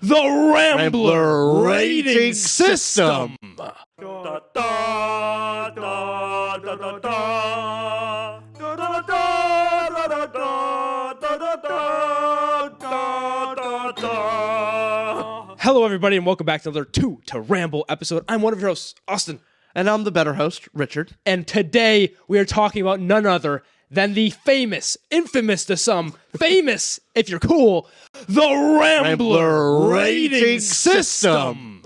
the Rambler rating system. Hello, everybody, and welcome back to another Two to Ramble episode. I'm one of your hosts, Austin. And I'm the better host, Richard. And today we are talking about none other than the famous, infamous to some, famous, if you're cool, the Rambler rating system.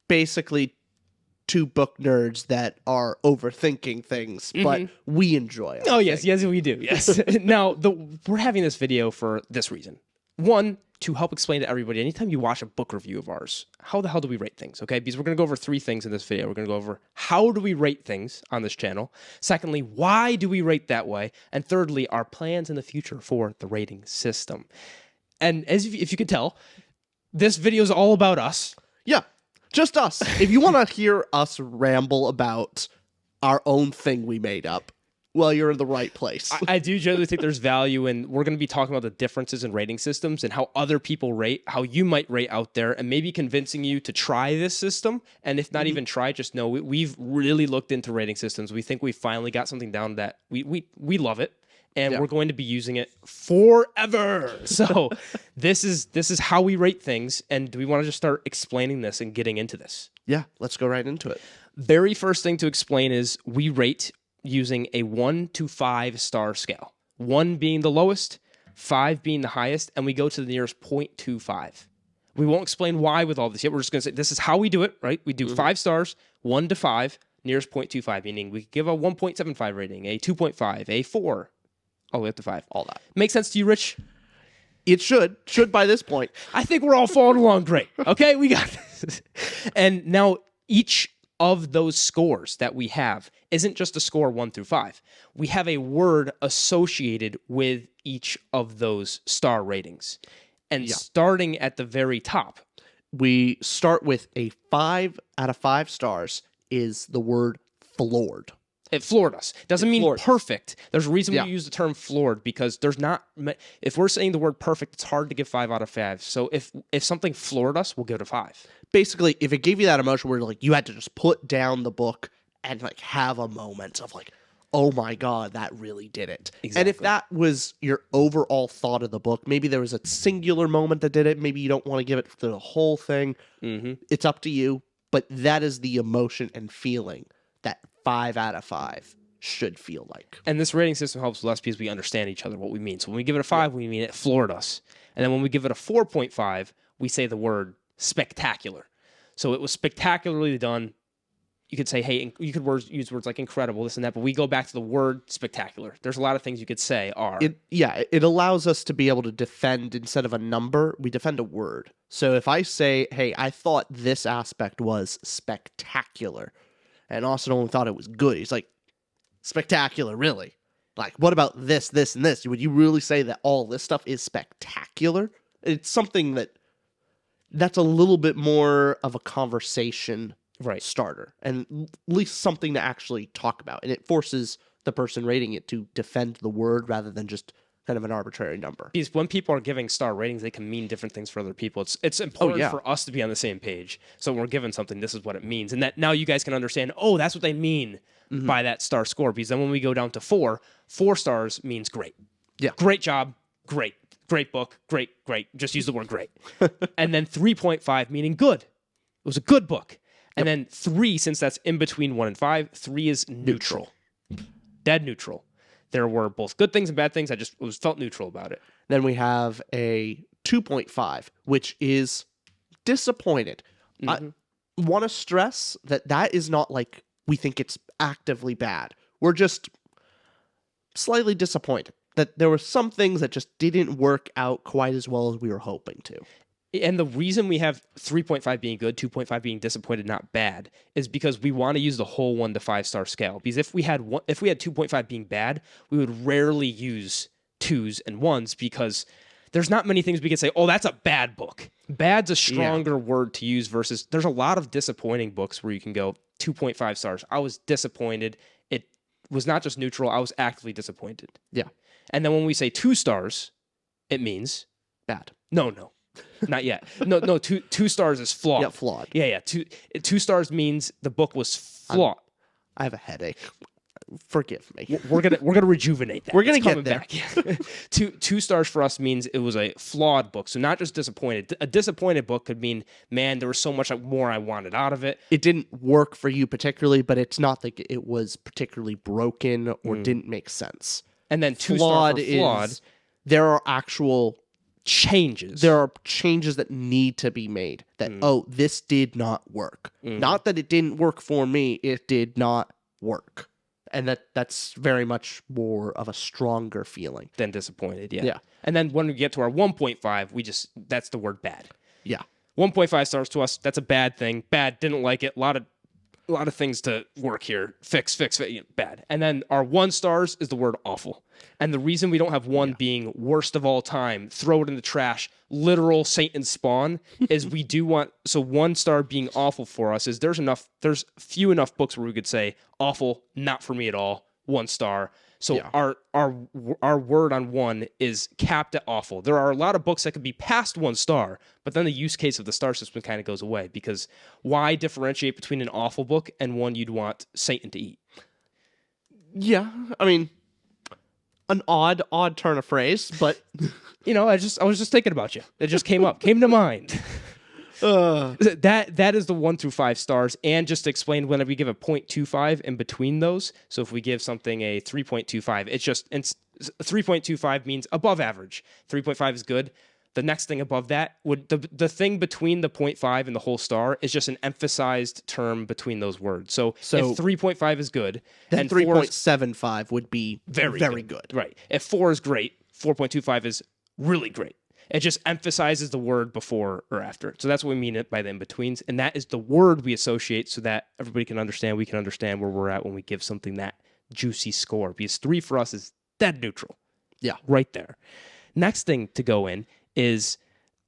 Basically, two book nerds that are overthinking things, but we enjoy it. Oh, yes, we do, yes. Now, we're having this video for this reason. One, to help explain to everybody, anytime you watch a book review of ours, how the hell do we rate things, okay? Because we're going to go over three things in this video. We're going to go over how do we rate things on this channel. Secondly, why do we rate that way? And thirdly, our plans in the future for the rating system. And if you can tell, this video is all about us. Yeah, just us. If you want to hear us ramble about our own thing we made up, well, you're in the right place. I do generally think there's value in, we're going to be talking about the differences in rating systems and how other people rate, how you might rate out there, and maybe convincing you to try this system. And if not even try, just know we've really looked into rating systems. We think we finally got something down that we love it, and we're going to be using it forever. So this is how we rate things, and do we want to just start explaining this and getting into this? Yeah, let's go right into it. Very first thing to explain is we rate using a 1 to 5 star scale. 1 being the lowest, 5 being the highest, and we go to the nearest 0.25. We won't explain why with all this yet. We're just going to say this is how we do it, right? We do 5 stars, 1 to 5, nearest 0.25, meaning we give a 1.75 rating, a 2.5, a 4, all the way up to 5. All that. Make sense to you, Rich? It should by this point. I think we're all following along great. Okay, we got this. And now each of those scores that we have isn't just a score 1 through 5. We have a word associated with each of those star ratings. And starting at the very top, we start with a 5 out of 5 stars is the word floored. It floored us. Doesn't mean perfect. There's a reason we use the term floored, because there's not, if we're saying the word perfect, it's hard to give 5 out of 5. So if something floored us, we'll give it a 5. Basically, if it gave you that emotion where like you had to just put down the book and like have a moment of like, oh my God, that really did it. Exactly. And if that was your overall thought of the book, maybe there was a singular moment that did it. Maybe you don't want to give it for the whole thing. It's up to you. But that is the emotion and feeling that 5 out of 5 should feel like. And this rating system helps with us because we understand each other, what we mean. So when we give it a 5, we mean it floored us. And then when we give it a 4.5, we say the word spectacular. So it was spectacularly done. You could say, hey, you could use words like incredible, this and that, but we go back to the word spectacular. There's a lot of things you could say are. It allows us to be able to defend, instead of a number, we defend a word. So if I say, hey, I thought this aspect was spectacular, and Austin only thought it was good, he's like, spectacular, really? Like, what about this, this, and this? Would you really say that all this stuff is spectacular? It's something that's a little bit more of a conversation starter, and at least something to actually talk about. And it forces the person rating it to defend the word rather than just kind of an arbitrary number. Because when people are giving star ratings, they can mean different things for other people. It's important for us to be on the same page. So when we're given something, this is what it means. And that now you guys can understand, oh, that's what they mean by that star score. Because then when we go down to 4 stars means great. Yeah. Great job. Great. Great book. Great. Just use the word great. And then 3.5 meaning good. It was a good book. And then 3, since that's in between 1 and 5, 3 is neutral. Dead neutral. There were both good things and bad things. I just felt neutral about it. Then we have a 2.5, which is disappointed. I want to stress that is not like we think it's actively bad. We're just slightly disappointed that there were some things that just didn't work out quite as well as we were hoping to. And the reason we have 3.5 being good, 2.5 being disappointed, not bad, is because we want to use the whole 1 to 5 star scale. Because if we had 2.5 being bad, we would rarely use 2s and 1s, because there's not many things we can say, oh, that's a bad book. Bad's a stronger word to use versus there's a lot of disappointing books where you can go 2.5 stars. I was disappointed. It was not just neutral. I was actively disappointed. Yeah. And then when we say 2 stars, it means bad. No. Not yet. No. Two stars is flawed. Yeah, flawed. Yeah. Two stars means the book was flawed. I have a headache. Forgive me. We're gonna rejuvenate that. We're gonna get there. Back. Two stars for us means it was a flawed book. So not just disappointed. A disappointed book could mean, man, there was so much more I wanted out of it. It didn't work for you particularly, but it's not like it was particularly broken or didn't make sense. And then two stars for flawed. There are actual changes. There are changes that need to be made. That this did not work. Not that it didn't work for me. It did not work. And that's very much more of a stronger feeling than disappointed. Yeah. And then when we get to our 1.5, that's the word bad. Yeah. 1.5 stars to us. That's a bad thing. Bad. Didn't like it. A lot of things to work here. Fix. Bad. And then our 1 stars is the word awful. And the reason we don't have 1 being worst of all time, throw it in the trash, literal Satan spawn, is we do want, so 1 star being awful for us is there's few enough books where we could say awful, not for me at all, 1 star. So our word on 1 is capped at awful. There are a lot of books that could be past 1 star, but then the use case of the star system kind of goes away, because why differentiate between an awful book and one you'd want Satan to eat? Yeah, I mean, an odd turn of phrase, but I was just thinking about you. It just came to mind. That is the 1 through 5 stars. And just to explain, whenever we give a 0.25 in between those, so if we give something a 3.25, it's 3.25 means above average. 3.5 is good. The next thing above that would the thing between the 0.5 and the whole star is just an emphasized term between those words. So if 3.5 is good, then 3.75 would be very good. Right. If 4 is great, 4.25 is really great. It just emphasizes the word before or after it. So that's what we mean by the in-betweens. And that is the word we associate so that everybody can understand, we can understand where we're at when we give something that juicy score. Because 3 for us is dead neutral. Yeah. Right there. Next thing to go in is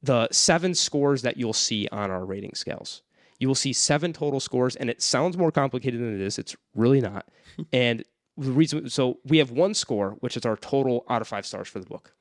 the 7 scores that you'll see on our rating scales. You will see 7 total scores, and it sounds more complicated than it is. It's really not. And the reason, so we have 1 score, which is our total out of 5 stars for the book.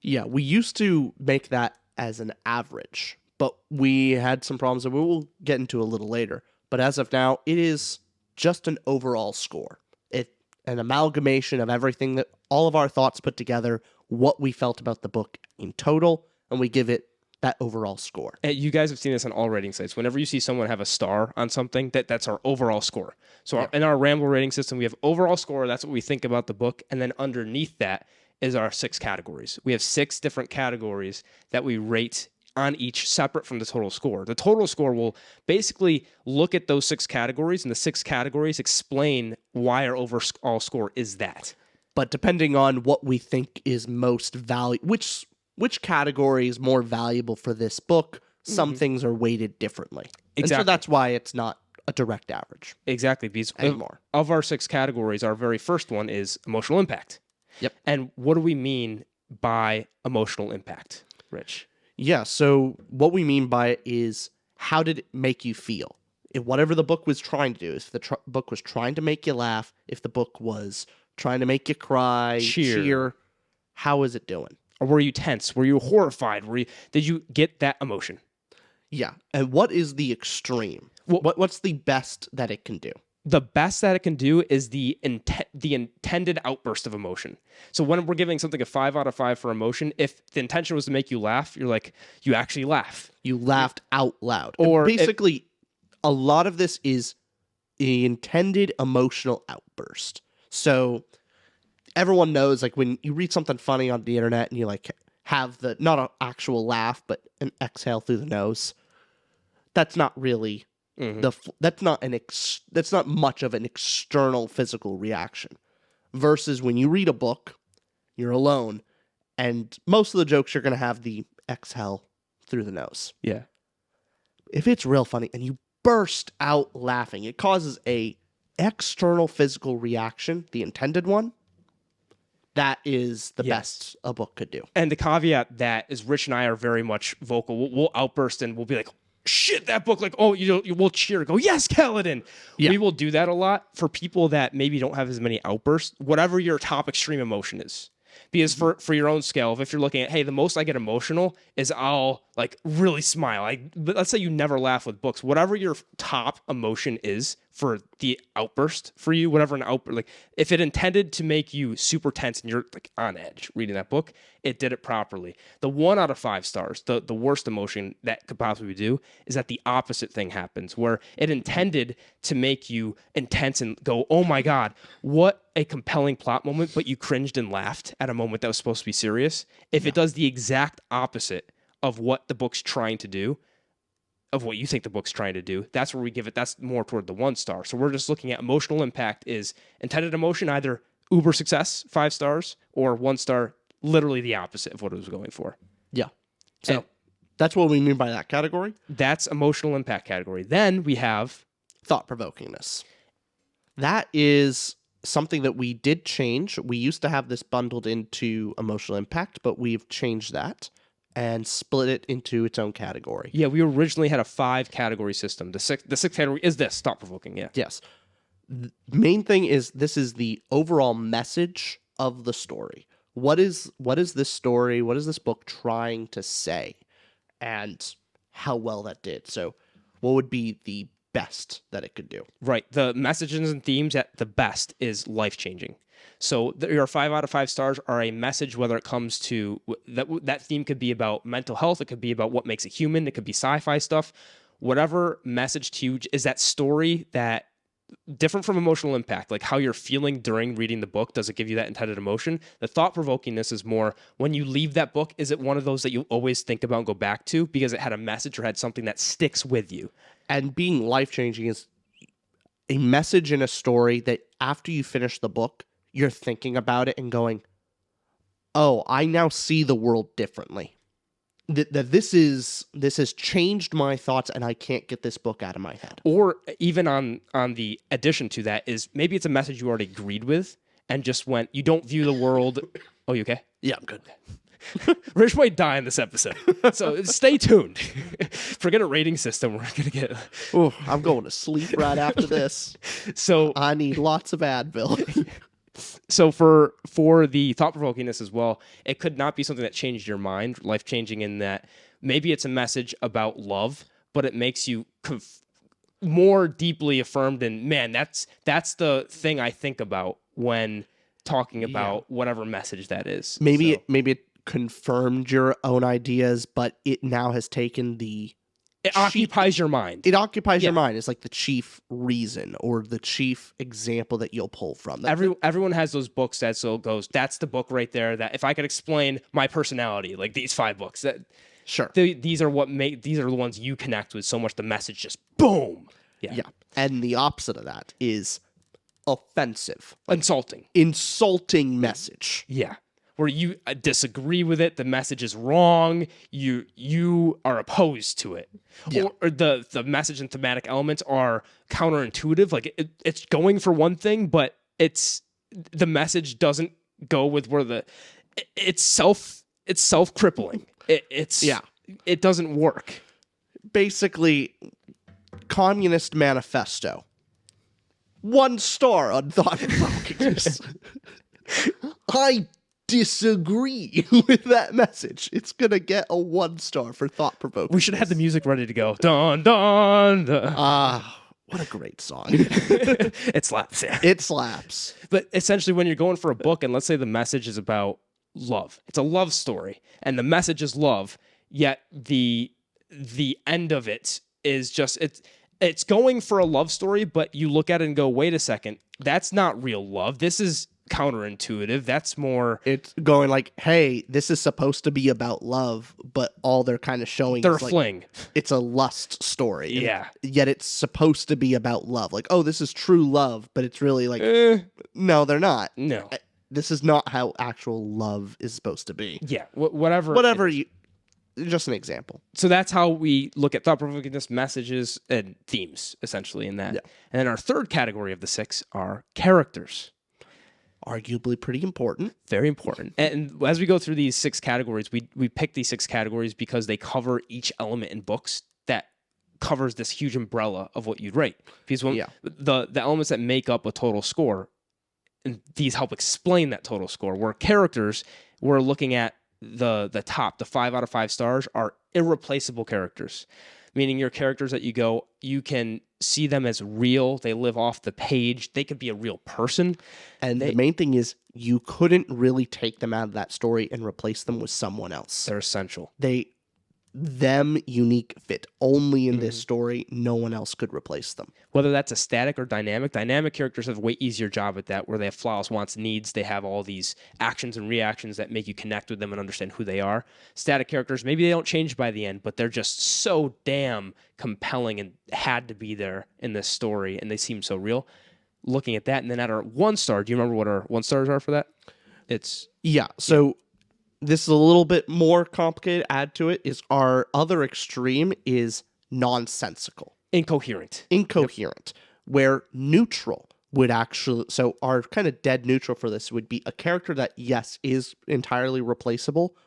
Yeah, we used to make that as an average, but we had some problems that we will get into a little later. But as of now, it is just an overall score. It's an amalgamation of everything, that all of our thoughts put together, what we felt about the book in total, and we give it that overall score. And you guys have seen this on all rating sites. Whenever you see someone have a star on something, that's our overall score. So in our Ramble rating system, we have overall score. That's what we think about the book. And then underneath that is our 6 categories. We have 6 different categories that we rate on each, separate from the total score. The total score will basically look at those 6 categories, and the 6 categories explain why our overall score is that. But depending on what we think is most valuable, which category is more valuable for this book, some things are weighted differently. Exactly. And so that's why it's not a direct average. Exactly. Because of our 6 categories, our very first one is emotional impact. Yep. And what do we mean by emotional impact, Rich? Yeah, so what we mean by it is, how did it make you feel? If whatever the book was trying to do, if the book was trying to make you laugh, if the book was trying to make you cry, cheer, how is it doing? Or were you tense? Were you horrified? Did you get that emotion? Yeah. And what is the extreme? What's the best that it can do? The best that it can do is the intended outburst of emotion. So when we're giving something a 5 out of 5 for emotion, if the intention was to make you laugh, you're like, you actually laugh. You laughed out loud. Or basically, a lot of this is the intended emotional outburst. So everyone knows, like, when you read something funny on the internet and you like have the, not an actual laugh, but an exhale through the nose, that's not really that's not much of an external physical reaction. Versus when you read a book, you're alone, and most of the jokes you're going to have the exhale through the nose. Yeah. If it's real funny and you burst out laughing, it causes a external physical reaction, the intended one. That is the best a book could do. And the caveat that is, Rich and I are very much vocal. We'll outburst and we'll be like, shit, that book, like, oh, we'll cheer, go, yes, Kaladin. Yeah. We will do that a lot for people that maybe don't have as many outbursts, whatever your top extreme emotion is. Because for your own scale, if you're looking at, hey, the most I get emotional is I'll like really smile. But let's say you never laugh with books. Whatever your top emotion is for the outburst for you, whatever an outburst, like if it intended to make you super tense and you're like on edge reading that book, it did it properly. The 1 out of 5 stars, the worst emotion that could possibly do is that the opposite thing happens, where it intended to make you intense and go, oh my God, what a compelling plot moment, but you cringed and laughed at a moment that was supposed to be serious. If it does the exact opposite of what the book's trying to do, of what you think the book's trying to do, that's where we give it, that's more toward the 1 star. So we're just looking at emotional impact is intended emotion, either uber success, 5 stars, or 1 star, literally the opposite of what it was going for. Yeah. So that's what we mean by that category. That's emotional impact category. Then we have thought-provokingness. That is something that we did change. We used to have this bundled into emotional impact, but we've changed that and split it into its own category. Yeah, we originally had a 5 category system. The sixth category is this, thought-provoking, yeah. Yes. The main thing is this is the overall message of the story. What is this story, what is this book trying to say, and how well that did. So what would be the best that it could do? Right. The messages and themes at the best is life-changing. So your 5 out of 5 stars are a message, whether it comes to that theme could be about mental health, it could be about what makes a human, it could be sci-fi stuff. Whatever message to you is that story that different from emotional impact, like how you're feeling during reading the book, does it give you that intended emotion? The thought-provokingness is more when you leave that book, is it one of those that you always think about and go back to because it had a message or had something that sticks with you? And being life-changing is a message in a story that after you finish the book, you're thinking about it and going, oh, I now see the world differently. That this has changed my thoughts and I can't get this book out of my head. Or even on the addition to that is maybe it's a message you already agreed with and just went, you don't view the world. Oh, you okay? Yeah, I'm good. Rich might die in this episode. So stay tuned. Forget a rating system. We're going to get... Oh, I'm going to sleep right after this. So I need lots of Advil. So for the thought-provokingness as well, it could not be something that changed your mind, life-changing in that maybe it's a message about love, but it makes you more deeply affirmed in, man, that's the thing I think about when talking about whatever message that is. Maybe it confirmed your own ideas, but it now has taken it occupies your mind. It occupies your mind. It's like the chief reason or the chief example that you'll pull from. Everyone has those books that so goes, that's the book right there that if I could explain my personality, like these 5 books, that sure. These are the ones you connect with so much, the message just boom. Yeah. And the opposite of that is offensive. Insulting message. Yeah. Where you disagree with it, the message is wrong, you are opposed to it. Yeah. Or the message and thematic elements are counterintuitive. Like it's going for one thing, but the message doesn't go with where it's self-crippling. It doesn't work. Basically, Communist Manifesto. 1 star on thought-provokingness. I disagree with that message. It's gonna get a 1 star for thought-provoking. We should have the music ready to go. Dun dun dun. What a great song. It slaps, yeah. It slaps. But essentially when you're going for a book and let's say the message is about love. It's a love story and the message is love, yet the end of it is just it's going for a love story, but you look at it and go, wait a second, that's not real love. This is counterintuitive. That's more... It's going like, hey, this is supposed to be about love, but all they're kind of showing they're is like, fling. It's a lust story. Yeah. Yet it's supposed to be about love. Like, oh, this is true love, but it's really like, no, they're not. No. This is not how actual love is supposed to be. Yeah. Whatever. Just an example. So that's how we look at thought-provokingness, messages, and themes, essentially, in that. Yeah. And then our third category of the 6 are characters. Arguably pretty important. Very important. And as we go through these 6 categories, we pick these 6 categories because they cover each element in books that covers this huge umbrella of what you'd rate. Because when the elements that make up a total score and these help explain that total score. Where characters, we're looking at the top, the 5 out of 5 stars are irreplaceable characters, meaning your characters that you can see them as real. They live off the page. They could be a real person. And the main thing is you couldn't really take them out of that story and replace them with someone else. They're essential. Them unique fit only in this story. No one else could replace them. Whether that's a static or dynamic characters have a way easier job at that, where they have flaws, wants, needs. They have all these actions and reactions that make you connect with them and understand who they are. Static characters, maybe they don't change by the end, but they're just so damn compelling and had to be there in this story, and they seem so real. Looking at that, and then at our 1 star, do you remember what our 1 stars are for that? So this is a little bit more complicated. Add to it is our other extreme is nonsensical. Incoherent. Where neutral would actually... So our kind of dead neutral for this would be a character that, yes, is entirely replaceable,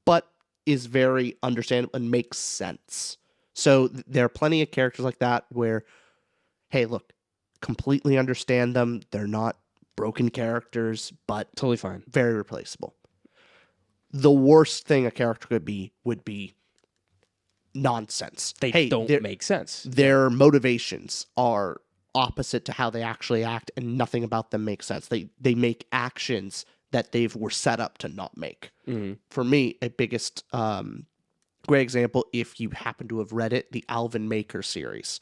but is very understandable and makes sense. So there are plenty of characters like that where, hey, look, completely understand them. They're not broken characters, but totally fine. Very replaceable. The worst thing a character could be would be nonsense. They don't make sense. Their motivations are opposite to how they actually act, and nothing about them makes sense. They make actions that they were set up to not make. For me, a biggest great example, if you happen to have read it, the Alvin Maker series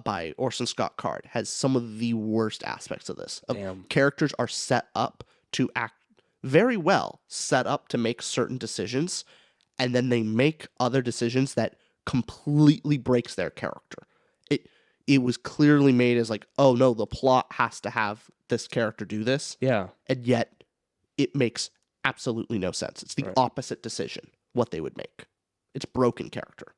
by Orson Scott Card has some of the worst aspects of this. Characters are set up to act very well, set up to make certain decisions, and then they make other decisions that completely breaks their character. It was clearly made as like, oh no, the plot has to have this character do this. Yeah. And yet it makes absolutely no sense. It's the opposite decision, what they would make. It's broken character.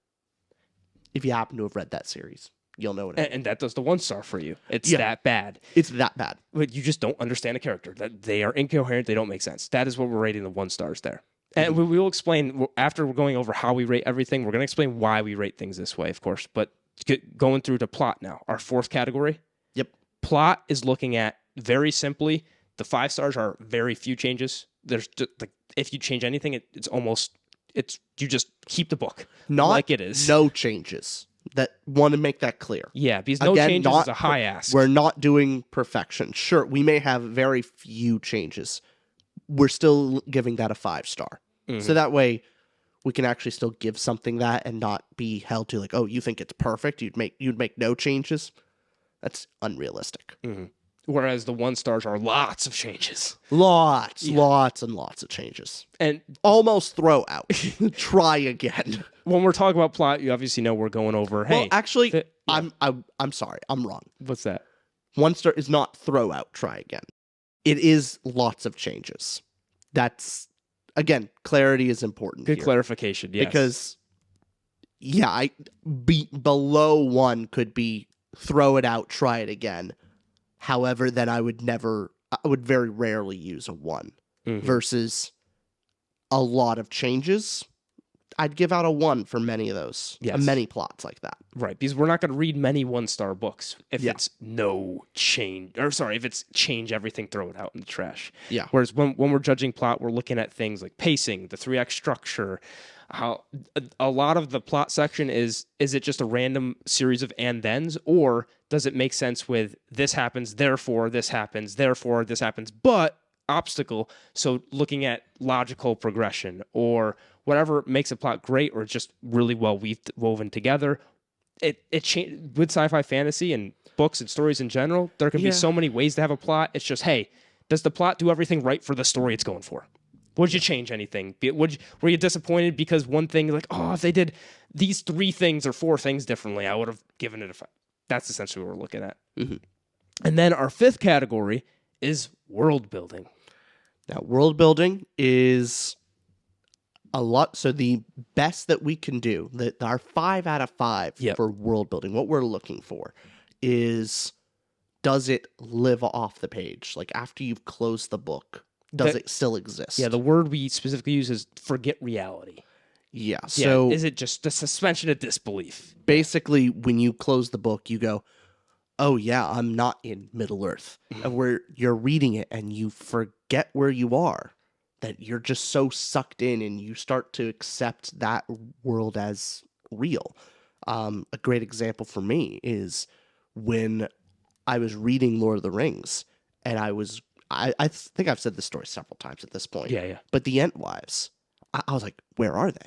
If you happen to have read that series, you'll know what it is. And that does the 1 star for you. It's that bad. It's that bad. But you just don't understand a character. That they are incoherent. They don't make sense. That is what we're rating the 1 stars there. And we will explain, after we're going over how we rate everything, we're going to explain why we rate things this way, of course. But going through to plot now, our 4th category. Yep. Plot is looking at, very simply, the 5 stars are very few changes. There's if you change anything, you just keep the book. Not like it is. No changes. That want to make that clear. Yeah, because no changes is a high ask. We're not doing perfection. Sure, we may have very few changes. We're still giving that a 5 star. So that way we can actually still give something that and not be held to like, oh, you think it's perfect? You'd make no changes. That's unrealistic. Whereas the 1 stars are lots of changes. Lots and lots of changes. And almost throw out. Try again. When we're talking about plot, you obviously know we're going over, hey. Well, actually, I'm sorry. I'm wrong. What's that? 1 star is not throw out, try again. It is lots of changes. That's, again, clarity is important. Good clarification, yes. Because, below 1 could be throw it out, try it again. However, then I would very rarely use a 1 versus a lot of changes. I'd give out a 1 for many of those. Yes. Many plots like that. Right, because we're not going to read many 1-star books if it's no change, if it's change everything, throw it out in the trash. Yeah. Whereas when we're judging plot, we're looking at things like pacing, the 3-act structure, how a lot of the plot section is it just a random series of and thens, or does it make sense with this happens, therefore this happens, therefore this happens, but obstacle. So looking at logical progression or whatever makes a plot great or just really well woven together. It with sci-fi fantasy and books and stories in general, there can be so many ways to have a plot. It's just, hey, does the plot do everything right for the story it's going for? Would you change anything? Were you disappointed because one thing, like, oh, if they did these 3 things or 4 things differently, I would have given it a 5. That's essentially what we're looking at. And then our 5th category is world building. Now, world building is a lot. So the best that we can do, our 5 out of 5 for world building, what we're looking for is, does it live off the page? Like after you've closed the book, does it still exist? Yeah, the word we specifically use is forget reality. Yeah, so... is it just the suspension of disbelief? Basically, when you close the book, you go, oh yeah, I'm not in Middle Earth, and where you're reading it and you forget where you are, that you're just so sucked in and you start to accept that world as real. A great example for me is when I was reading Lord of the Rings, and I think I've said this story several times at this point. Yeah. But the Entwives, I was like, where are they?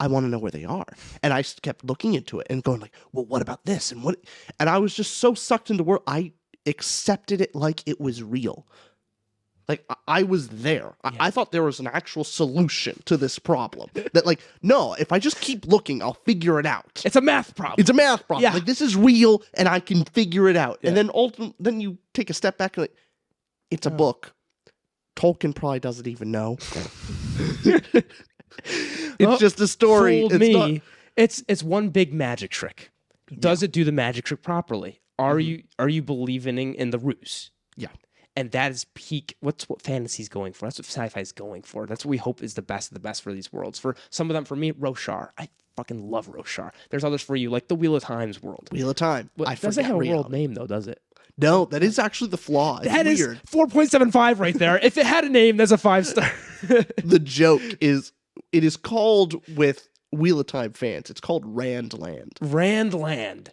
I want to know where they are. And I kept looking into it and going like, well, what about this? And I was just so sucked into the world. I accepted it like it was real. Like I was there. Yeah. I thought there was an actual solution to this problem. That like, no, if I just keep looking, I'll figure it out. It's a math problem. It's a math problem. Yeah. Like this is real and I can figure it out. Yeah. And then then you take a step back and like, it's a book. Tolkien probably doesn't even know. It's just a story. Fooled me. It's one big magic trick. Does it do the magic trick properly? Are you believing in the ruse? Yeah. And that is peak. What fantasy's going for? That's what sci-fi's going for. That's what we hope is the best of the best for these worlds. For some of them, for me, Roshar. I fucking love Roshar. There's others for you, like the Wheel of Time's world. Wheel of Time. It doesn't have a world name though, does it? No, that is actually the flaw. It's that weird. Is 4.75 right there. If it had a name, that's a 5-star. The joke is, it is called with Wheel of Time fans. It's called Randland. Randland.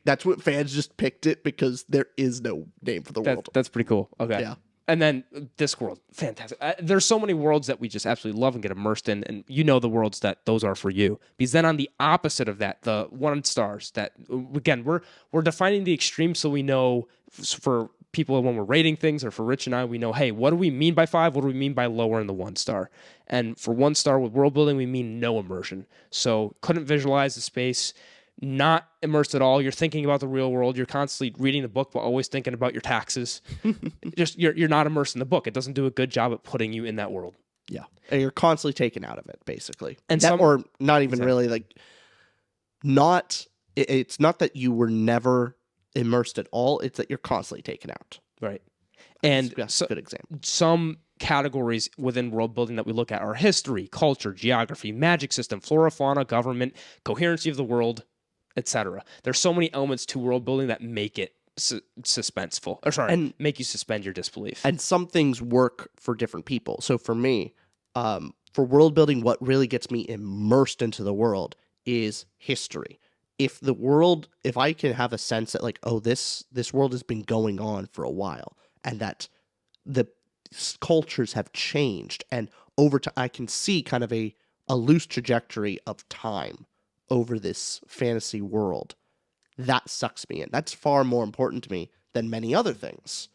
That's what fans just picked it because there is no name for the world. That's pretty cool. Okay. Yeah. And then this world, fantastic. There's so many worlds that we just absolutely love and get immersed in, and you know the worlds that those are for you. Because then on the opposite of that, the 1 stars, that again we're defining the extreme, so we know for people when we're rating things, or for Rich and I, we know, hey, what do we mean by 5? What do we mean by lower in the 1 star? And for 1 star with world building, we mean no immersion. So couldn't visualize the space. Not immersed at all. You're thinking about the real world. You're constantly reading the book, but always thinking about your taxes. Just you're not immersed in the book. It doesn't do a good job at putting you in that world. Yeah, and you're constantly taken out of it, basically. And or not even really like. It's not that you were never immersed at all. It's that you're constantly taken out. Right. And that's a good example. Some categories within world building that we look at are history, culture, geography, magic system, flora, fauna, government, coherency of the world, etc. There's so many elements to world building that make it suspenseful. And make you suspend your disbelief. And some things work for different people. So for me, for world building, what really gets me immersed into the world is history. If I can have a sense that like, oh, this world has been going on for a while, and that the cultures have changed, and over time I can see kind of a loose trajectory of time over this fantasy world, that sucks me in. That's far more important to me than many other things.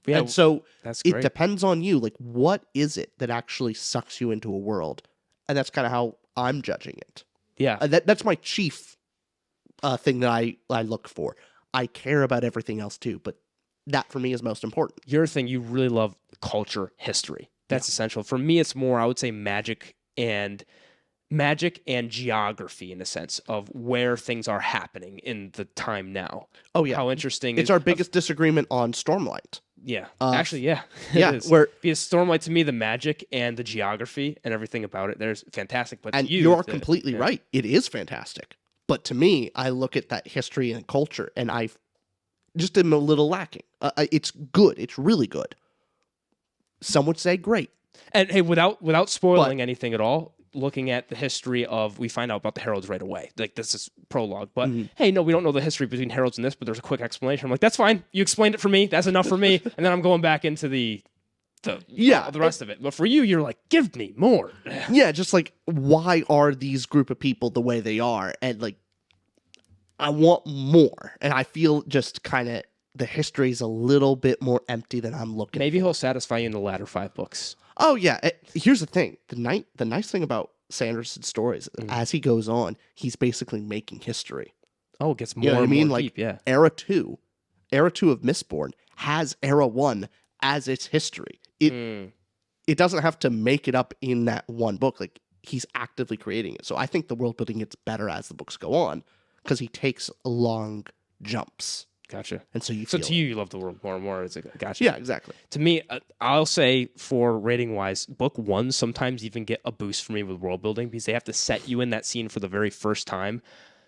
Yeah, and so it depends on you. Like, what is it that actually sucks you into a world? And that's kind of how I'm judging it. Yeah. That's my chief thing that I look for. I care about everything else too, but that for me is most important. Your thing, you really love culture, history. That's essential. For me, it's more, I would say, magic and geography, in a sense of where things are happening in the time now. Oh yeah, how interesting! It's our biggest disagreement on Stormlight. Yeah, actually, yeah, yeah. Because Stormlight, to me, the magic and the geography and everything about it, there's fantastic. But you're completely right. It is fantastic. But to me, I look at that history and culture, and I just am a little lacking. It's good. It's really good. Some would say great. And hey, without spoiling anything at all, looking at the history of, we find out about the heralds right away. Like, this is prologue. But hey, no, we don't know the history between heralds and this, but there's a quick explanation. I'm like, that's fine. You explained it for me. That's enough for me. And then I'm going back into the rest of it. But for you, you're like, give me more. Yeah, just like, why are these group of people the way they are? And like, I want more. And I feel just kind of the history is a little bit more empty than I'm looking Maybe he'll satisfy you in the latter 5 books. Oh, yeah. Here's the thing. The nice thing about Sanderson's stories, as he goes on, he's basically making history. Oh, it gets more and more like, deep, yeah. Era 2 of Mistborn has Era 1 as its history. It doesn't have to make it up in that one book. Like, he's actively creating it. So I think the world building gets better as the books go on because he takes long jumps. Gotcha. And so to you love the world more and more. It's like, gotcha. Yeah, exactly. To me, I'll say for rating wise, book 1 sometimes even get a boost for me with world building because they have to set you in that scene for the very first time.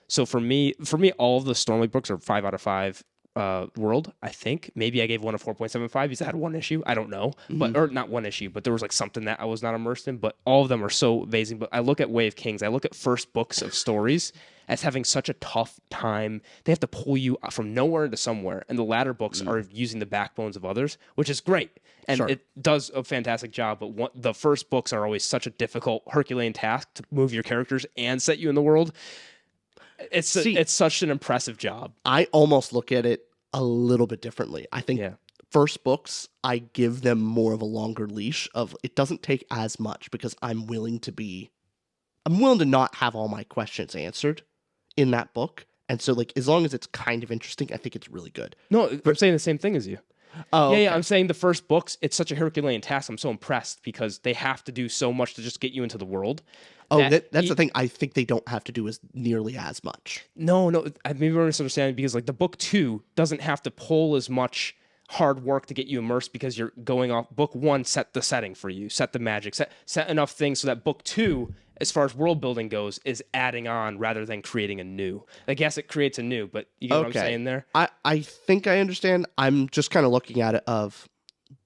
So for me, all of the Stormlight books are 5 out of 5. World, I think. Maybe I gave one a 4.75 because I had one issue. I don't know. But or not one issue, but there was like something that I was not immersed in. But all of them are so amazing. But I look at Way of Kings, I look at first books of stories as having such a tough time. They have to pull you from nowhere into somewhere. And the latter books are using the backbones of others, which is great. And it does a fantastic job. But the first books are always such a difficult Herculean task to move your characters and set you in the world. It's such an impressive job. I almost look at it a little bit differently. I think first books, I give them more of a longer leash of it doesn't take as much because I'm willing to not have all my questions answered in that book. And so like as long as it's kind of interesting, I think it's really good. No, I'm saying the same thing as you. Oh, yeah, I'm saying the first books, it's such a Herculean task. I'm so impressed because they have to do so much to just get you into the world. That's the thing. I think they don't have to do as nearly as much. No, maybe we're misunderstanding because like the book 2 doesn't have to pull as much hard work to get you immersed because you're going off. Book 1 set the setting for you, set the magic, set enough things so that book 2, as far as world building goes, is adding on rather than creating a new. I guess it creates a new, but you get what I'm saying there? I think I understand. I'm just kind of looking at it of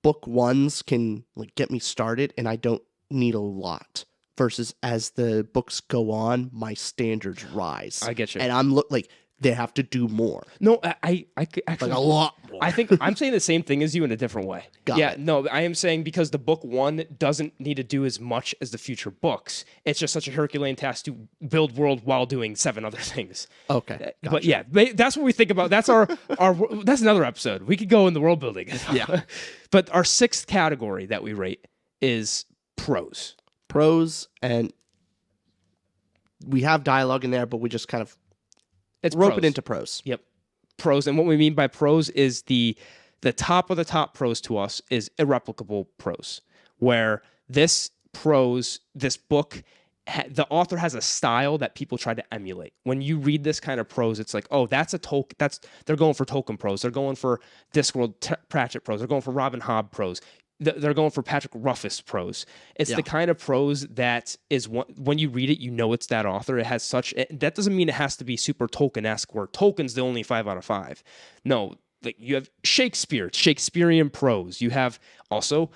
book 1s can like get me started and I don't need a lot. Versus as the books go on, my standards rise. I get you. And I'm like, they have to do more. No, I actually like a lot more. I think I'm saying the same thing as you in a different way. Got it. No, I am saying because the book 1 doesn't need to do as much as the future books. It's just such a Herculean task to build world while doing 7 other things. Okay. Gotcha. But yeah, that's what we think about. That's our that's another episode. We could go in the world building. Yeah. But our 6th category that we rate is prose. Prose, and we have dialogue in there, but we just kind of rope prose. It into prose. Yep. Prose. And what we mean by prose is the top of the top prose to us is irreplicable prose, where this book, the author has a style that people try to emulate. When you read this kind of prose, it's like, oh, they're going for Tolkien prose. They're going for Discworld Pratchett prose. They're going for Robin Hobb prose. They're going for Patrick Ruffus prose. It's the kind of prose that is when you read it, you know it's that author. It has that doesn't mean it has to be super Tolkien-esque where Tolkien's the only 5 out of 5. No, like you have Shakespearean prose. You have also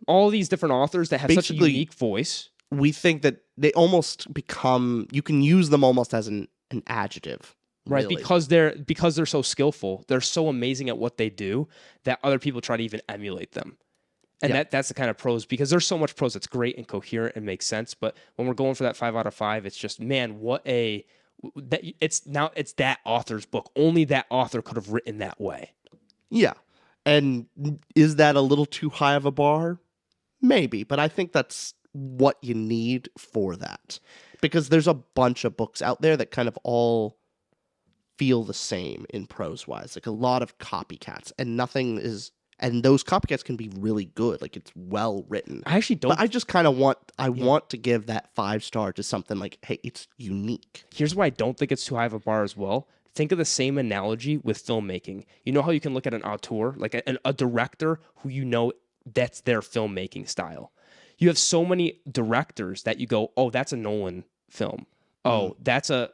all these different authors that have such a unique voice. We think that they almost become, you can use them almost as an adjective. Right, really. because they're so skillful, they're so amazing at what they do that other people try to even emulate them. And that's the kind of prose, because there's so much prose that's great and coherent and makes sense. But when we're going for that 5 out of 5, it's just, man, it's that author's book. Only that author could have written that way. Yeah. And is that a little too high of a bar? Maybe, but I think that's what you need for that. Because there's a bunch of books out there that kind of all feel the same in prose wise, like a lot of copycats, and those copycats can be really good, like it's well written. I actually don't. But I just kind of want to give that 5 star to something like, hey, it's unique. Here's why I don't think it's too high of a bar as well. Think of the same analogy with filmmaking. You know how you can look at an auteur, like a director who you know that's their filmmaking style. You have so many directors that you go, oh, that's a Nolan film. Oh, that's a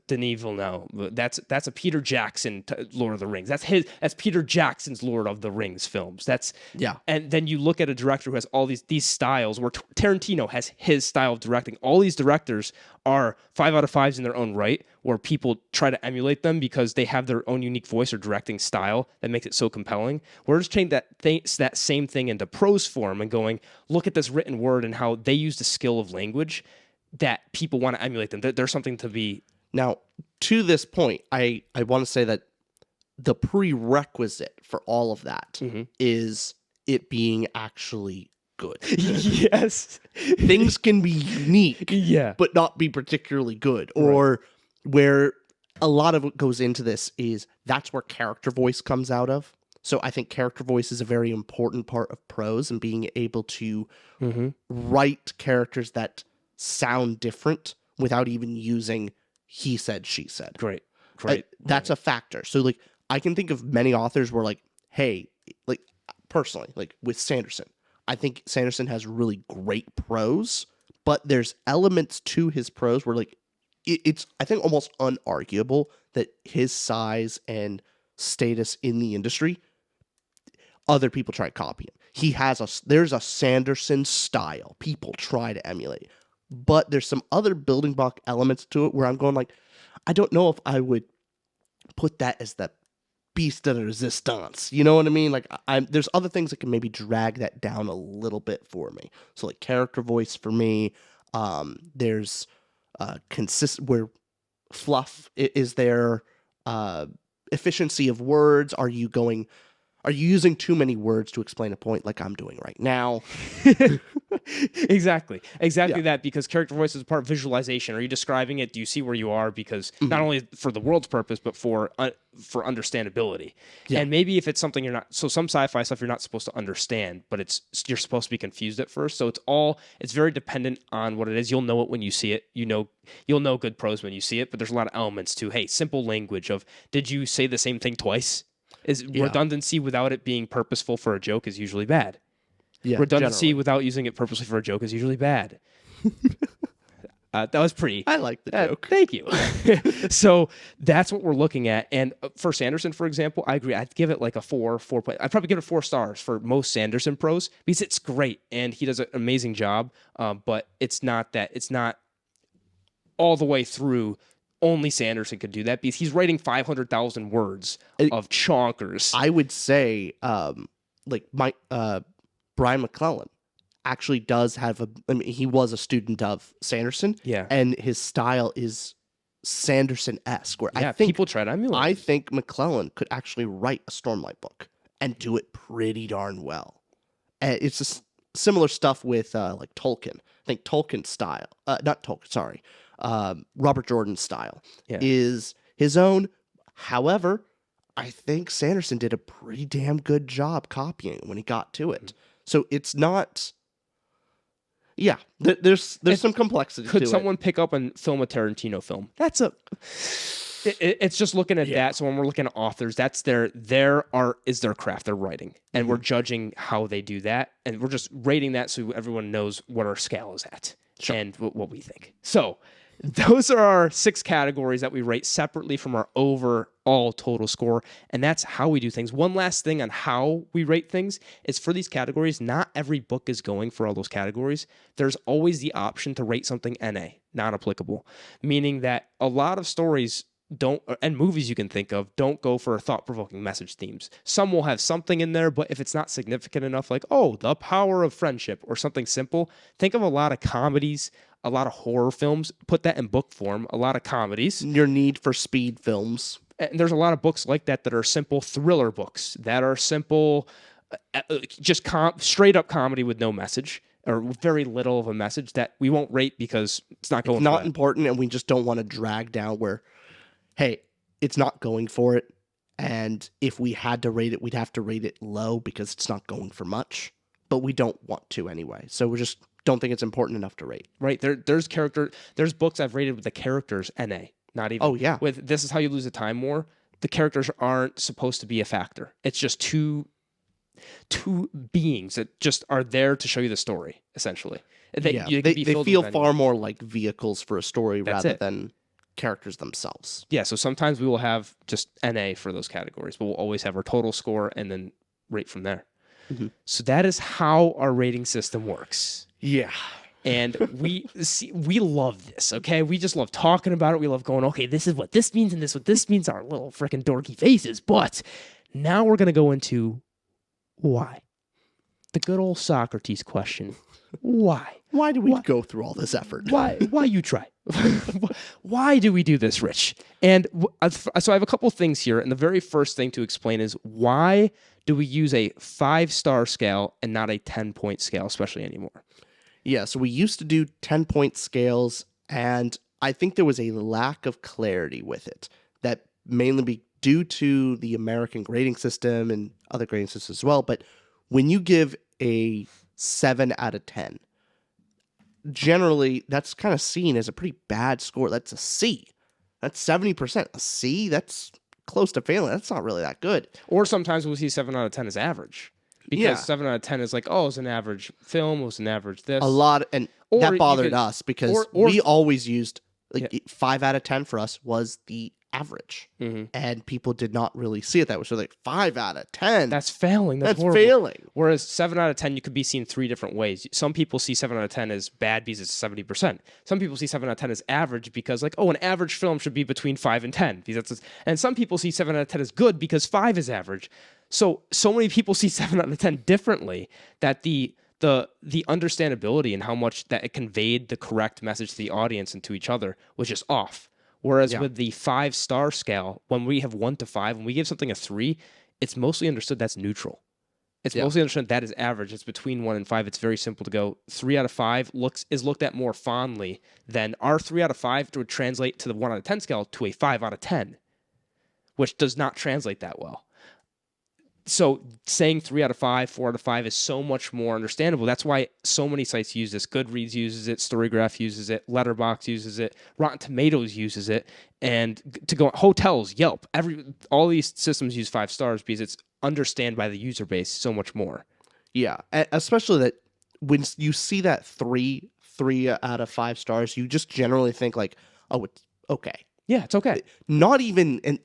Denis Villeneuve. That's a Peter Jackson Lord of the Rings. That's Peter Jackson's Lord of the Rings films. And then you look at a director who has all these styles, where Tarantino has his style of directing. All these directors are 5 out of 5s in their own right, where people try to emulate them because they have their own unique voice or directing style that makes it so compelling. We're just taking that same thing into prose form and going, look at this written word and how they use the skill of language that people want to emulate them. There's something to be... Now, to this point, I want to say that the prerequisite for all of that is it being actually good. Yes. Things can be unique, but not be particularly good. Or where a lot of what goes into this is that's where character voice comes out of. So I think character voice is a very important part of prose, and being able to write characters that sound different without even using he said, she said. Great. That's a factor. So like I can think of many authors where like, hey, like personally, like with Sanderson, I think Sanderson has really great prose, but there's elements to his prose where like it's, I think, almost unarguable that his size and status in the industry, other people try to copy him. There's a Sanderson style people try to emulate, but there's some other building block elements to it where I'm going like, I don't know if I would put that as the beast de resistance. You know what I mean? Like, there's other things that can maybe drag that down a little bit for me. So like character voice for me, there's where fluff is there, efficiency of words. Are you using too many words to explain a point like I'm doing right now? Exactly that, because character voice is part visualization. Are you describing it? Do you see where you are? Because not only for the world's purpose, but for understandability. Yeah. And maybe if it's something you're not, so some sci-fi stuff you're not supposed to understand, but you're supposed to be confused at first. So it's very dependent on what it is. You'll know it when you see it. You'll know good prose when you see it, but there's a lot of elements to, hey, simple language of, did you say the same thing twice? Redundancy without it being purposeful for a joke is usually bad. Yeah, redundancy without using it purposely for a joke is usually bad. That was pretty. I like the joke. Thank you. So that's what we're looking at. And for Sanderson, for example, I agree. I'd give it like a 4. I'd probably give it 4 stars for most Sanderson prose because it's great and he does an amazing job. But it's not all the way through. Only Sanderson could do that because he's writing 500,000 words of chonkers. I would say, Brian McClellan actually does have he was a student of Sanderson. Yeah. And his style is Sanderson-esque. Where I think people try to emulate. I think McClellan could actually write a Stormlight book and do it pretty darn well. And it's just similar stuff with like Tolkien. I think Tolkien's style, not Tolkien, sorry. Robert Jordan's style is his own. However, I think Sanderson did a pretty damn good job copying when he got to it. So it's not. Yeah, there's some complexity to it. Could someone pick up and film a Tarantino film? It's just looking at that. So when we're looking at authors, that's their art is their craft, their writing. And we're judging how they do that. And we're just rating that so everyone knows what our scale is at and what we think. So those are our 6 categories that we rate separately from our overall total score. And that's how we do things. One last thing on how we rate things is for these categories, not every book is going for all those categories. There's always the option to rate something NA, not applicable, meaning that a lot of stories and movies you can think of don't go for thought-provoking message themes. Some will have something in there, but if it's not significant enough, like, the power of friendship or something simple, think of a lot of comedies, a lot of horror films, put that in book form, a lot of comedies. Your Need for Speed films. And there's a lot of books like that are simple thriller books, that are simple, just straight up comedy with no message or very little of a message that we won't rate because it's not going for it. It's not important, and we just don't want to drag down where, hey, it's not going for it, and if we had to rate it, we'd have to rate it low because it's not going for much, but we don't want to anyway. So we just don't think it's important enough to rate. Right. There's books I've rated with the characters NA. Not even. Oh, yeah. With This Is How You Lose the Time War, the characters aren't supposed to be a factor. It's just two beings that just are there to show you the story, essentially. They feel far more like vehicles for a story rather than characters themselves. Yeah, so sometimes we will have just NA for those categories, but we'll always have our total score and then rate from there. Mm-hmm. So that is how our rating system works. Yeah. And we love this, okay? We just love talking about it. We love going, okay, this is what this means and this is what this means, our little freaking dorky faces. But now we're going to go into why. The good old Socrates question. Why? Why do we go through all this effort? Why you try? Why do we do this, Rich? And so I have a couple things here. And the very first thing to explain is why do we use a 5-star scale and not a 10-point scale, especially anymore? Yeah, so we used to do 10-point scales, and I think there was a lack of clarity with it. That mainly be due to the American grading system and other grading systems as well. But when you give a 7 out of 10, generally that's kind of seen as a pretty bad score. That's a C. That's 70%. A C, that's close to failing. That's not really that good. Or sometimes we'll see 7 out of 10 as average. Because 7 out of 10 is like, it's an average film, it was an average this. A lot, and that bothered us because we always used Like 5 out of 10 for us was the average. And people did not really see it that way. So like 5 out of 10. That's failing. That's horrible. Failing. Whereas 7 out of 10, you could be seen 3 different ways. Some people see 7 out of 10 as bad because it's 70%. Some people see 7 out of 10 as average because like, oh, an average film should be between 5 and 10. And some people see 7 out of 10 as good because 5 is average. So many people see 7 out of 10 differently that the understandability and how much that it conveyed the correct message to the audience and to each other was just off. Whereas with the 5-star scale, when we have 1 to 5, when we give something a 3, it's mostly understood that's neutral. It's mostly understood that is average. It's between 1 and 5. It's very simple to go 3 out of 5 is looked at more fondly than our 3 out of 5 would translate to the 1 out of 10 scale to a 5 out of 10, which does not translate that well. So saying 3 out of 5, 4 out of 5 is so much more understandable. That's why so many sites use this. Goodreads uses it, Storygraph uses it, Letterboxd uses it, Rotten Tomatoes uses it, and to go hotels, Yelp, all these systems use 5 stars because it's understand by the user base so much more. Yeah, especially that when you see that 3 out of 5 stars, you just generally think like, oh, it's okay. Yeah, it's okay. Not even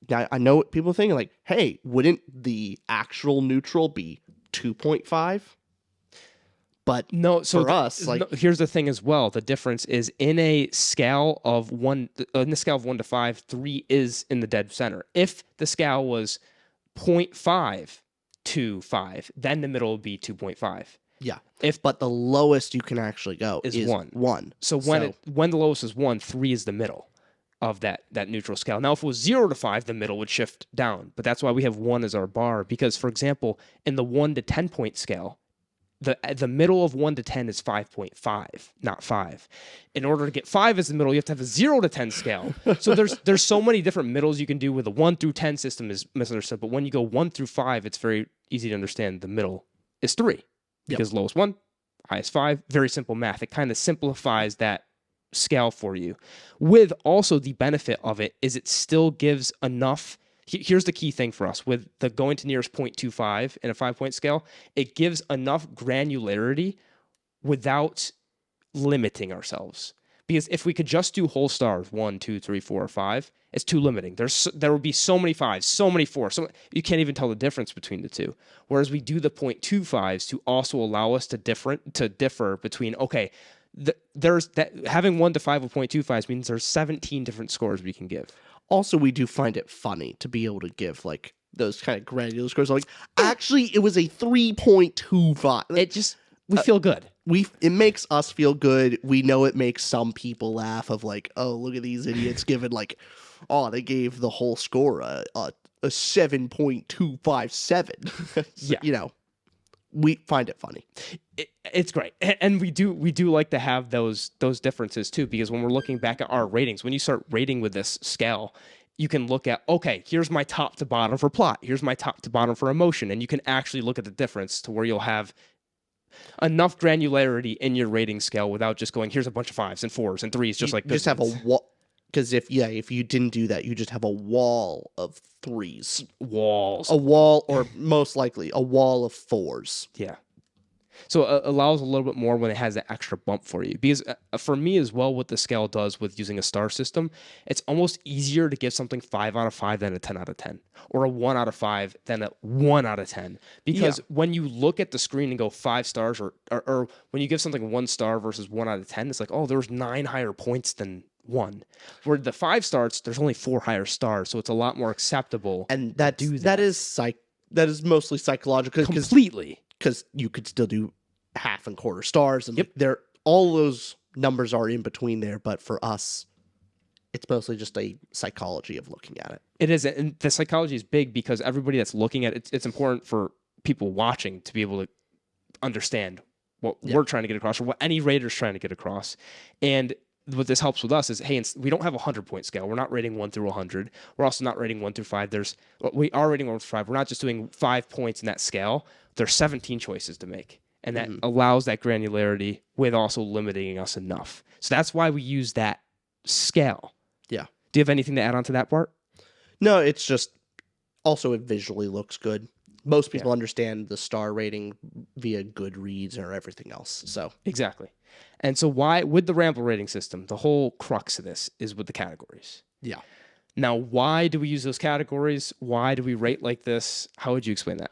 I know what people think, like, hey, wouldn't the actual neutral be 2.5? But no, so for us, like, here's the thing as well. The difference is in a scale of 1 to 5, 3 is in the dead center. If the scale was 0.5 to 5, then the middle would be 2.5. Yeah. But the lowest you can actually go is 1. So when the lowest is 1, 3 is the middle of that neutral scale. Now, if it was 0 to 5, the middle would shift down. But that's why we have 1 as our bar. Because, for example, in the 1 to 10 point scale, the middle of 1 to 10 is 5.5, not 5. In order to get 5 as the middle, you have to have a 0 to 10 scale. So there's so many different middles you can do with a 1 through 10 system is misunderstood. But when you go 1 through 5, it's very easy to understand the middle is 3. Because lowest 1, highest 5, very simple math. It kind of simplifies that scale for you. With also the benefit of it is it still gives enough. Here's the key thing for us with the going to nearest 0.25 in a 5-point scale. It gives enough granularity without limiting ourselves. Because if we could just do whole stars, 1, 2, 3, 4, or 5, it's too limiting. There would be so many 5s, so many 4s. You can't even tell the difference between the two. Whereas we do the 0.25s to also allow us to differ between, okay, there's that having 1 to 5 with 0.25s means there's 17 different scores we can give. Also, we do find it funny to be able to give like those kind of granular scores. Like, actually, it was a 3.25. It just we feel good. It makes us feel good. We know it makes some people laugh. Of like, oh, look at these idiots giving like, oh, they gave the whole score a 7.257. Yeah, you know. We find it funny. It's great, and we do like to have those differences too, because when we're looking back at our ratings, when you start rating with this scale, you can look at, okay, here's my top to bottom for plot, here's my top to bottom for emotion, and you can actually look at the difference to where you'll have enough granularity in your rating scale without just going, here's a bunch of 5s and 4s and 3s, just like just have a wall. Because if you didn't do that, you just have a wall of 3s. Walls. A wall, or most likely a wall of 4s. Yeah. So it allows a little bit more when it has that extra bump for you. Because for me as well, what the scale does with using a star system, it's almost easier to give something 5 out of 5 than a 10 out of 10. Or a 1 out of 5 than a 1 out of 10. Because when you look at the screen and go 5 stars, or when you give something 1 star versus 1 out of 10, it's like, oh, there's 9 higher points than 1. Where the 5 stars, there's only 4 higher stars, so it's a lot more acceptable. And that is mostly psychological. Completely. Because you could still do half and quarter stars, and all those numbers are in between there. But for us, it's mostly just a psychology of looking at it. It is, and the psychology is big because everybody that's looking at it, it's important for people watching to be able to understand what we're trying to get across, or what any rater's trying to get across. And what this helps with us is, hey, we don't have a 100-point scale. We're not rating 1 through 100. We're also not rating 1 through 5. We are rating 1 through 5. We're not just doing 5 points in that scale. There's 17 choices to make. And that allows that granularity with also limiting us enough. So that's why we use that scale. Yeah. Do you have anything to add on to that part? No, it's just also it visually looks good. Most people understand the star rating via Goodreads or everything else. So exactly. And so why, with the Ramble rating system, the whole crux of this is with the categories. Yeah. Now, why do we use those categories? Why do we rate like this? How would you explain that?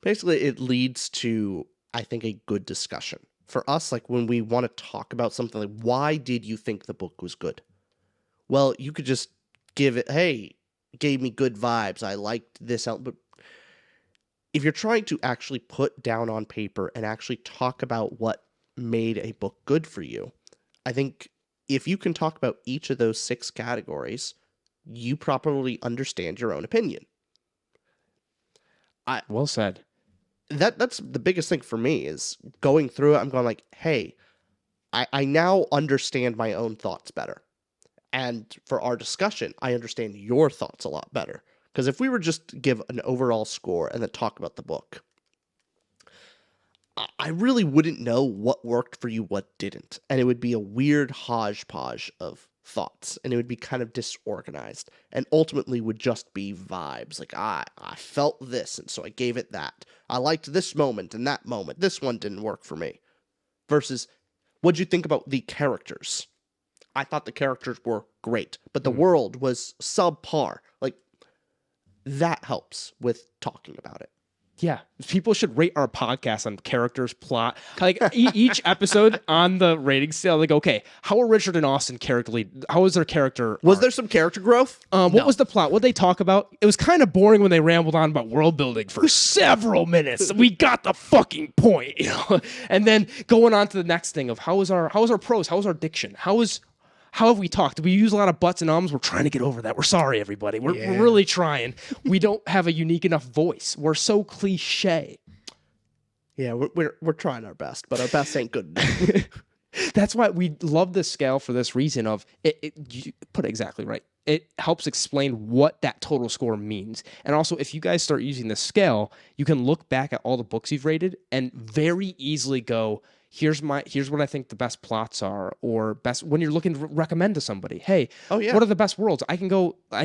Basically, it leads to, I think, a good discussion. For us, like when we want to talk about something like, why did you think the book was good? Well, you could just give it, hey, it gave me good vibes. I liked this. But if you're trying to actually put down on paper and actually talk about what made a book good for you, I think if you can talk about each of those 6 categories, you properly understand your own opinion. Well said. That's the biggest thing for me is going through it. I'm going like, hey, I now understand my own thoughts better. And for our discussion, I understand your thoughts a lot better. Because if we were just to give an overall score and then talk about the book, I really wouldn't know what worked for you, what didn't. And it would be a weird hodgepodge of thoughts. And it would be kind of disorganized. And ultimately would just be vibes. Like, I felt this, and so I gave it that. I liked this moment and that moment. This one didn't work for me. Versus, what'd you think about the characters? I thought the characters were great, but the world was subpar. Like, that helps with talking about it. Yeah, people should rate our podcast on characters, plot. Like each episode on the rating scale, like, okay, how are Richard and Austin how was their character? Was there some character growth? What was the plot? What they talk about? It was kind of boring when they rambled on about world building for several minutes. We got the fucking point, And then going on to the next thing of how was our prose? How was our diction? How have we talked? We use a lot of buts and ums. We're trying to get over that. We're sorry, everybody. We're really trying. We don't have a unique enough voice. We're so cliche. Yeah, we're trying our best, but our best ain't good enough. That's why we love this scale for this reason of you put it exactly right. It helps explain what that total score means. And also, if you guys start using this scale, you can look back at all the books you've rated and very easily go, here's what I think the best plots are, or best when you're looking to recommend to somebody. Hey, what are the best worlds? I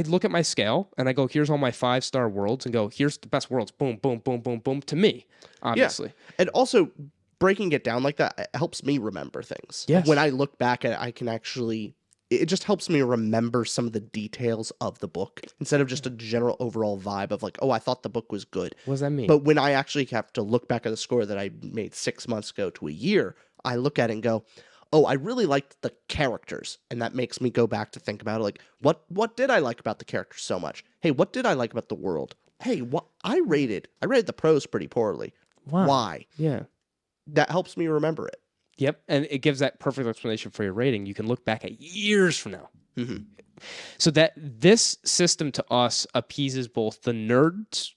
look at my scale and I go, here's all my 5-star worlds, and go, here's the best worlds. Boom, boom, boom, boom, boom. To me, obviously. Yeah. And also breaking it down like that helps me remember things. Yes. When I look back at it, I can actually. It just helps me remember some of the details of the book instead of just a general overall vibe of like, oh, I thought the book was good. What does that mean? But when I actually have to look back at the score that I made 6 months ago to a year, I look at it and go, oh, I really liked the characters. And that makes me go back to think about it. Like, what did I like about the characters so much? Hey, what did I like about the world? Hey, what I rated the prose pretty poorly. Why? Yeah. That helps me remember it. Yep, and it gives that perfect explanation for your rating. You can look back at years from now. Mm-hmm. So that this system to us appeases both the nerds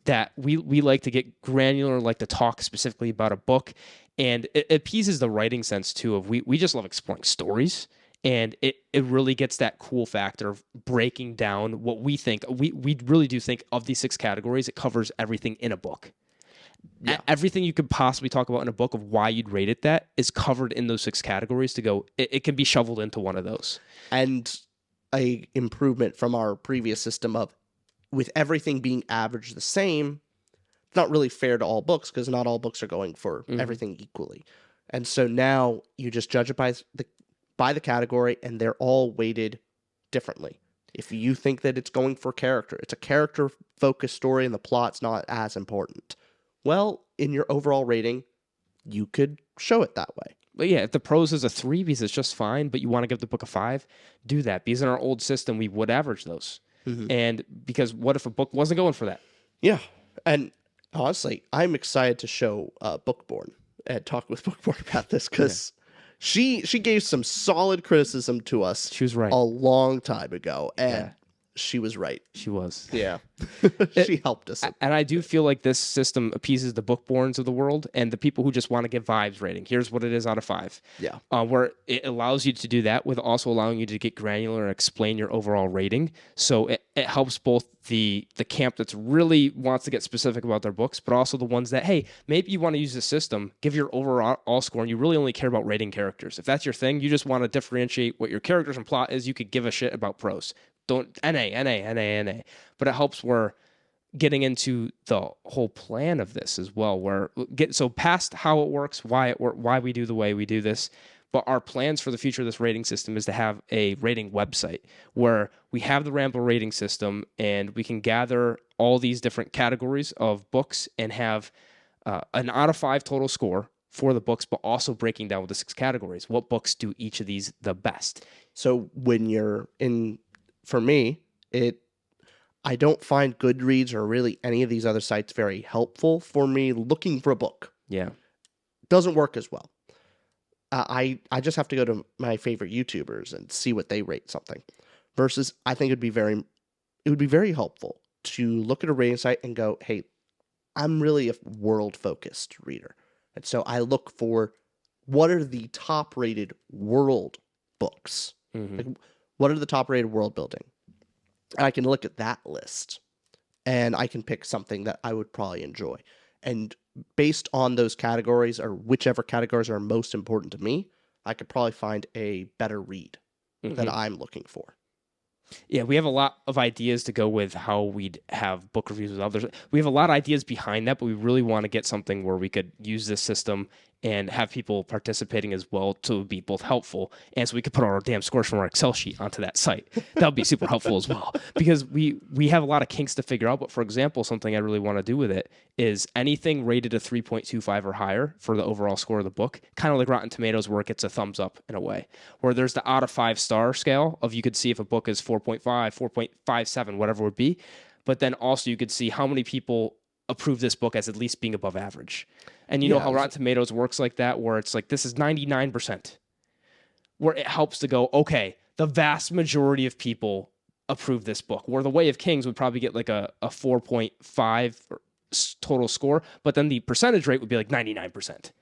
that we like to get granular, like to talk specifically about a book, and it appeases the writing sense too of we just love exploring stories, and it really gets that cool factor of breaking down what we think. We really do think of these 6 categories. It covers everything in a book. Yeah. Everything you could possibly talk about in a book of why you'd rate it that is covered in those 6 categories to go, it can be shoveled into one of those. And a improvement from our previous system of with everything being averaged the same, it's not really fair to all books because not all books are going for everything equally. And so now you just judge it by the category and they're all weighted differently. If you think that it's going for character, it's a character-focused story and the plot's not as important. Well, in your overall rating, you could show it that way. But yeah, if the prose is a 3 because it's just fine, but you want to give the book a 5, do that. Because in our old system, we would average those. Mm-hmm. And because what if a book wasn't going for that? Yeah. And honestly, I'm excited to show Bookborn and talk with Bookborn about this because she gave some solid criticism to us. She was right. A long time ago. And she was right. She was. Yeah. She helped us. And I do feel like this system appeases the bookborns of the world and the people who just want to give vibes rating. Here's what it is out of 5. Yeah. Where it allows you to do that with also allowing you to get granular and explain your overall rating. So it helps both the camp that's really wants to get specific about their books, but also the ones that, hey, maybe you want to use this system, give your overall score, and you really only care about rating characters. If that's your thing, you just want to differentiate what your characters and plot is, you could give a shit about prose. Don't NA. But it helps where getting into the whole plan of this as well, where so past how it works, why we do the way we do this. But our plans for the future of this rating system is to have a rating website where we have the Ramble rating system and we can gather all these different categories of books and have an out of 5 total score for the books, but also breaking down with the 6 categories. What books do each of these the best? So when you're in, for me, I don't find Goodreads or really any of these other sites very helpful for me looking for a book. Yeah. It doesn't work as well. I just have to go to my favorite YouTubers and see what they rate something. Versus, I think it would be very helpful to look at a rating site and go, hey, I'm really a world-focused reader. And so I look for what are the top-rated world books. Mm-hmm. Like, what are the top-rated world building? And I can look at that list and I can pick something that I would probably enjoy. And based on those categories or whichever categories are most important to me, I could probably find a better read that I'm looking for. Yeah, we have a lot of ideas to go with how we'd have book reviews with others. We have a lot of ideas behind that, but we really want to get something where we could use this system and have people participating as well to be both helpful, and so we could put our damn scores from our Excel sheet onto that site. That would be super helpful as well, because we have a lot of kinks to figure out. But for example, something I really want to do with it is anything rated a 3.25 or higher for the overall score of the book, kind of like Rotten Tomatoes, where it gets a thumbs up in a way, where there's the out of 5-star scale of you could see if a book is 4.5, 4.57, whatever it would be. But then also you could see how many people approve this book as at least being above average. And you know how Rotten Tomatoes works like that, where it's like, this is 99%, where it helps to go, okay, the vast majority of people approve this book, where The Way of Kings would probably get like a 4.5 total score, but then the percentage rate would be like 99%.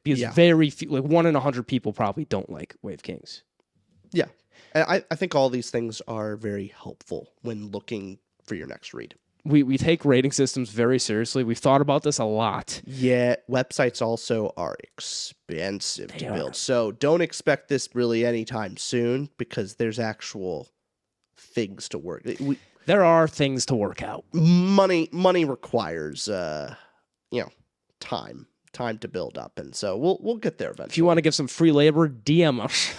Because very few, like 1 in 100 people probably don't like Way of Kings. Yeah. And I think all these things are very helpful when looking for your next read. We take rating systems very seriously. We've thought about this a lot. Yeah, websites also are expensive to build. So don't expect this really anytime soon because there's actual things to work. There are things to work out. Money requires time to build up, and so we'll get there eventually. If you want to give some free labor, DM us.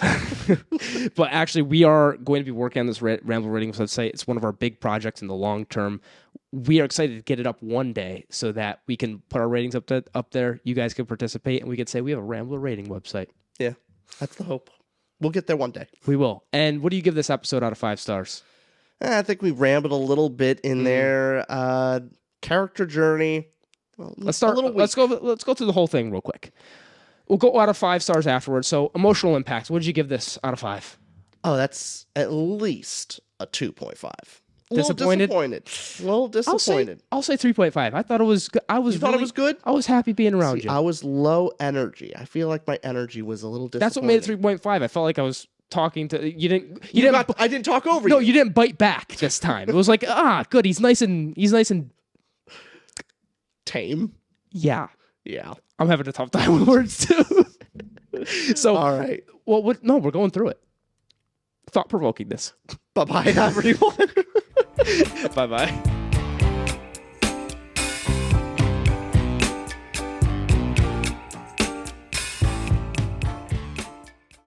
But actually, we are going to be working on this Ramble rating website. It's one of our big projects in the long term. We are excited to get it up one day so that we can put our ratings up there. You guys can participate, and we can say we have a Rambler rating website. Yeah, that's the hope. We'll get there one day. We will. And what do you give this episode out of 5 stars? I think we rambled a little bit in there. Character journey. Well, let's start. Let's go through the whole thing real quick. We'll go out of 5 stars afterwards. So emotional impact. What did you give this out of 5? Oh, that's at least a 2.5. Disappointed? A little disappointed. I'll say 3.5. I thought it was good. You thought it was good? I was happy being around you. I was low energy. I feel like my energy was a little disappointing. That's what made it 3.5. I felt like I was talking to you. I didn't talk over you. No, you didn't bite back this time. It was like, good. He's nice and tame. Yeah. Yeah. I'm having a tough time with words too. So all right. Well, no, we're going through it. Thought-provoking this. Bye-bye, everyone. Bye-bye.